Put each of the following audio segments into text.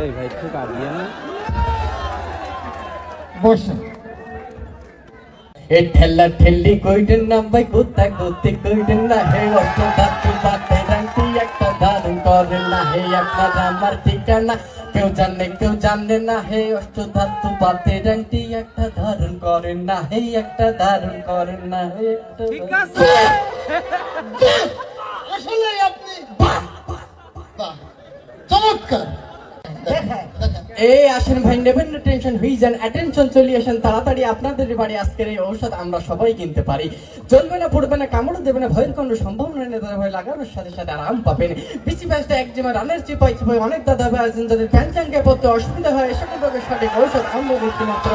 এই ভাই একটু কাট দিয়ে না বসে এ ঠেলা ঠেলি কইটেন না ভাই কুত্তা কুত্তি কইটেন না হে অষ্ট ধাতু বাতে রান্তি একটা ধারণ করেন না হে আপনার আমার ঠিকানা কেউ জানে না হে অষ্ট ধাতু বাতে রান্তি একটা ধারণ করেন না হে একটা ধারণ করেন না হে একটা ঠিক আছে আসলে আপনি বাহ বাহ চমৎকার এই আসেন ভাই নেবেন না টেনশন হয়ে যান অ্যাটেনশন চলে আসেন তাড়াতাড়ি আপনাদের বাড়ি আজকের এই ঔষধ আমরা সবাই কিনতে পারি চলবে না পড়বে না কামড় দেবে না ভয়ের কোনো সম্ভাবনা নেই দাদা ভাই লাগানোর সাথে সাথে আরাম পাবেন বেশি ব্যস্ত একজিমা রানের চিপাই চিপাই অনেক দাদা ভাই আছেন যাদের প্যানচাঙ্গে পড়তে অসুবিধা হয় সকল ভাবে সঠিক ঔষধ আমরা দিচ্ছি মাত্র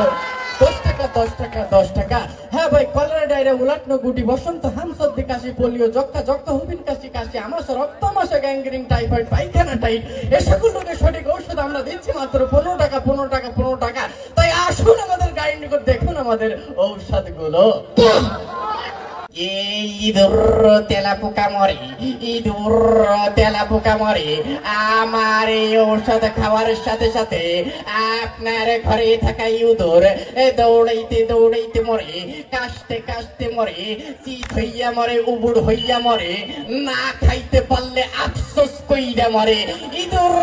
10 টাকা হ্যাঁ ভাই কলেরা ডায়রিয়া উলাটনো গুটি বসন্ত হাম সর্দি কাশি পোলিও যক্কা হুবিন কাশি আমাশা রক্তমাশা গ্যাংগ্রিং টাইফয়েড পায়খানা টাইট এই সকল রোগের সঠিক ঔষধ আমরা দিচ্ছি মাত্র 15 টাকা তাই আসুন আমাদের গাড়ির নিকট দেখুন আমাদের ঔষধগুলো ইঁদুর তেলা পোকা মরে আমার এই ঔষধ খাওয়ার সাথে সাথে আপনার ঘরে থাকা ইঁদুর দৌড়াইতে মরে কাশতে মরে চিত হইয়া মরে উবুড় হইয়া মরে না খাইতে পারলে আফসোস কইরা মরে ইঁদুর